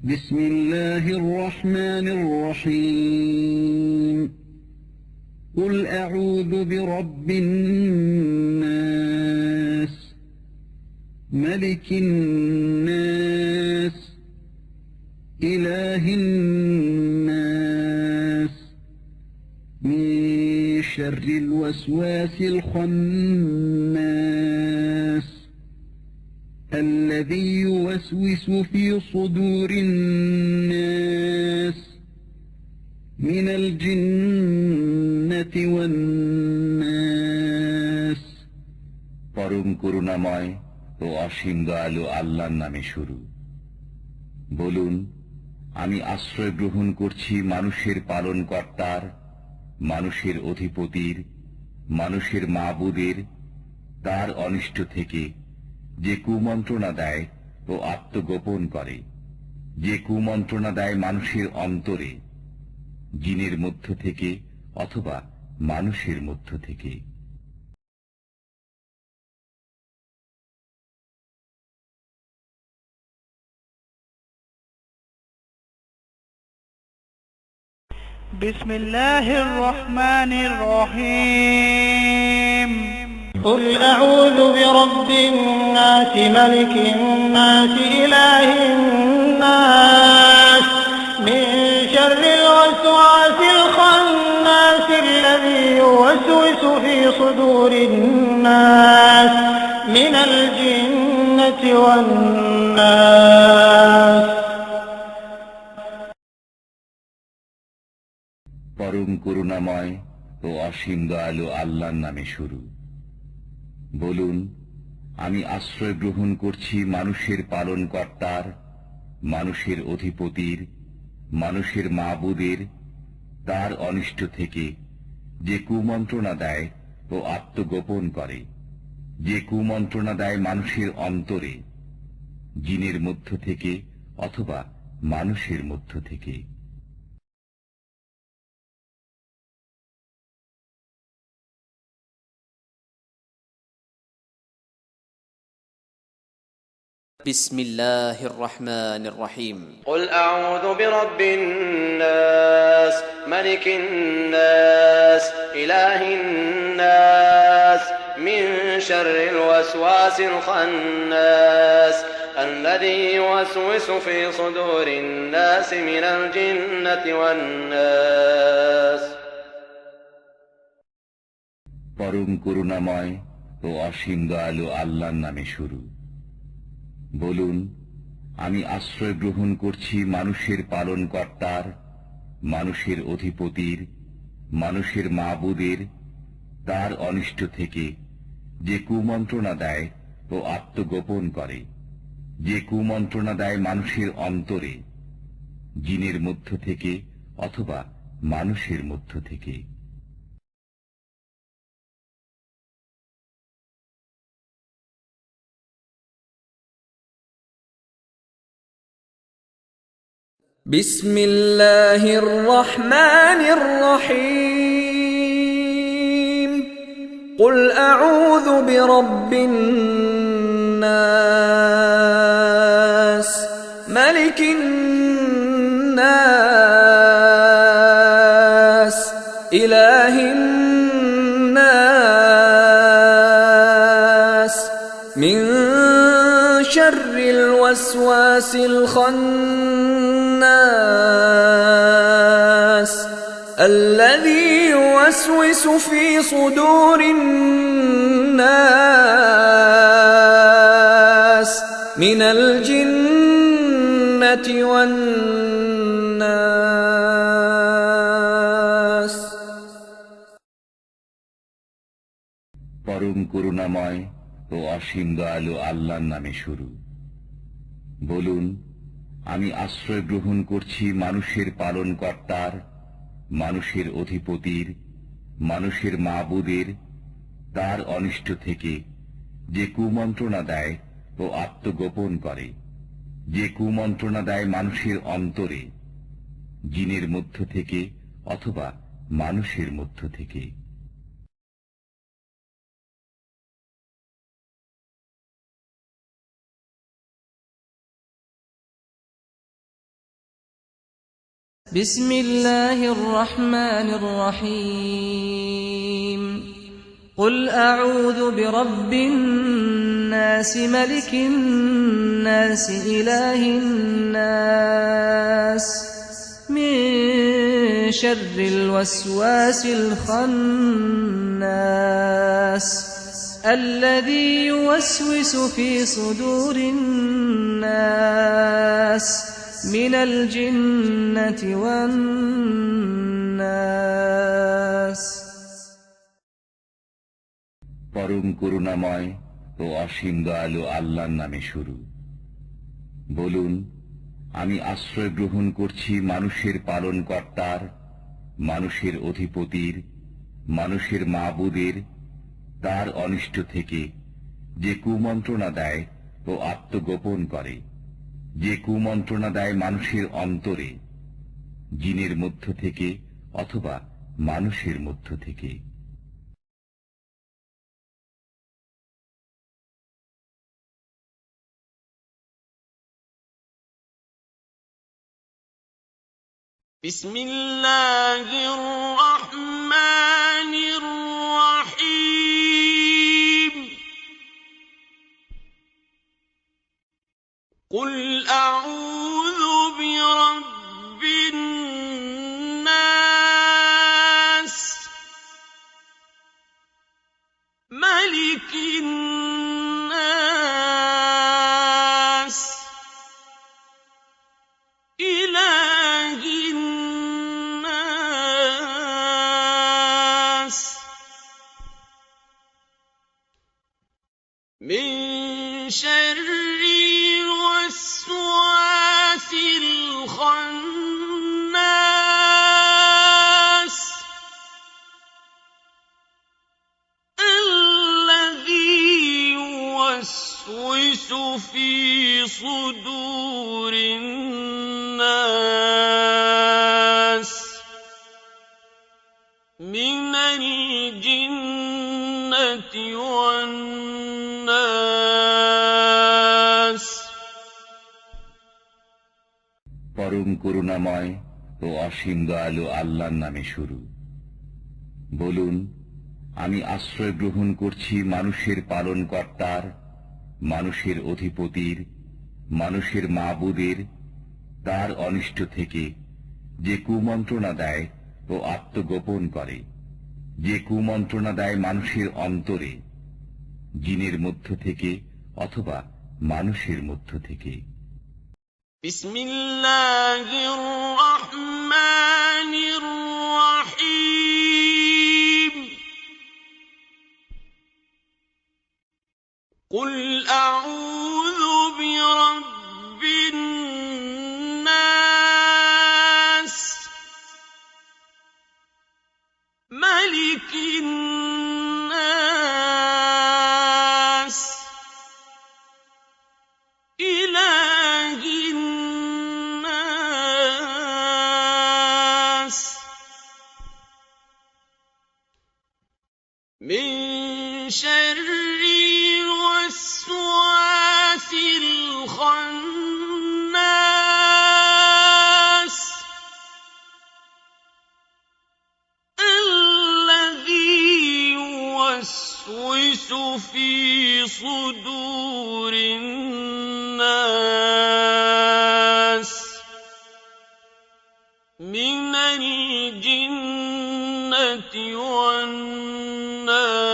بسم الله الرحمن الرحيم قل أعوذ برب الناس ملك الناس إله الناس من شر الوسواس الخناس الذي يوسوس في صدور الناس من الجنة والناس পরম করুণাময় ও অসীম দয়ালু আল্লাহর নামে শুরু। বলুন, আমি আশ্রয় গ্রহণ করছি মানুষের পালনকর্তার, মানুষের অধিপতির, মানুষের মাবুদের, তার অনিষ্ট থেকে, যে কুমন্ত্রণা দেয় ও আত্মগোপন করে, যে কুমন্ত্রণা দেয় মানুষের অন্তরে, জিনের মধ্য থেকে অথবা মানুষের মধ্য থেকে। بسم الله الرحمن الرحيم قل أعوذ برب الناس ملك الناس إله الناس من شر الوسواس الخناس الذي يوسوس في صدور الناس من الجنة والناس পরম করুণাময় ও অসীম দয়ালু আল্লাহর নামে শুরু। বলুন, আমি আশ্রয় গ্রহণ করছি মানুষের পালনকর্তার, মানুষের অধিপতির, মানুষের মাবুদের, তার অনিষ্ট থেকে, যে কুমন্ত্রণা দেয় ও আত্মগোপন করে, যে কুমন্ত্রণা দেয় মানুষের অন্তরে, জিনের মধ্য থেকে অথবা মানুষের মধ্য থেকে। بسم الله الرحمن الرحيم قل أعوذ برب الناس ملك الناس إله الناس من شر الوسواس الخناس الذي يوسوس في صدور الناس من الجنة والناس পরম করুণাময় ও অসীম দয়ালু আল্লাহর নামে শুরু। বলুন, আমি আশ্রয় গ্রহণ করছি মানুষের পালনকর্তার, মানুষের অধিপতির, মানুষের মাবুদের, তার অনিষ্ট থেকে, যে কুমন্ত্রণা দেয় ও আত্মগোপন করে, যে কুমন্ত্রণা দেয় মানুষের অন্তরে, জিনের মধ্য থেকে অথবা মানুষের মধ্য থেকে। بسم الله الرحمن الرحيم قل أعوذ برب الناس ملك الناس إله الناس من شر الوسواس الخناس الذي يوسوس في صدور الناس من الجنة والناس পরম করুণাময় ও অসীম দয়ালু আল্লাহর নামে শুরু। বলুন, আমি আশ্রয় গ্রহণ করছি মানুষের পালনকর্তার, মানুষের অধিপতির, মানুষের মাবুদের, তার অনিষ্ট থেকে, যে কুমন্ত্রণা দেয় ও আত্মগোপন করে, যে কুমন্ত্রণা দেয় মানুষের অন্তরে, জিনের মধ্য থেকে অথবা মানুষের মধ্য থেকে। بسم الله الرحمن الرحيم قل أعوذ برب الناس ملك الناس إله الناس من شر الوسواس الخناس الذي يوسوس في صدور الناس من الجنة والناس পরম করুণাময় ও অসীম দয়ালু আল্লাহর নামে শুরু। বলুন, আমি আশ্রয় গ্রহণ করছি মানুষের পালনকর্তার, মানুষের অধিপতির, মানুষের মাবুদের, তার অনিষ্ট থেকে, যে কুমন্ত্রণা দেয় ও আত্মগোপন করে, যে কুমন্ত্রণা দেয় মানুষের অন্তরে, জিনের মধ্য থেকে অথবা মানুষের মধ্য থেকে। بسم الله الرحمن الرحيم قل أعوذ برب الناس ملك الناس إله الناس من شر الوسواس الخناس الذي يوسوس في صدور الناس من الجنة والناس পরম করুণাময় ও অসীম দয়ালু আল্লাহর নামে শুরু। বলুন, আমি আশ্রয় গ্রহণ করছি মানুষের পালনকর্তার, মানুষের অধিপতির, মানুষের মাবুদের, তার অনিষ্ট থেকে, যে কুমন্ত্রণা দেয় ও আত্মগোপন করে, যে কুমন্ত্রণা দেয় মানুষের অন্তরে, জিনের মধ্য থেকে অথবা মানুষের মধ্য থেকে। بسم الله الرحمن الرحيم قل أعوذ برب الناس ملك الناس إله الناس من شر الوسواس الخناس الذي يوسوس في صدور الناس من الجنة والناس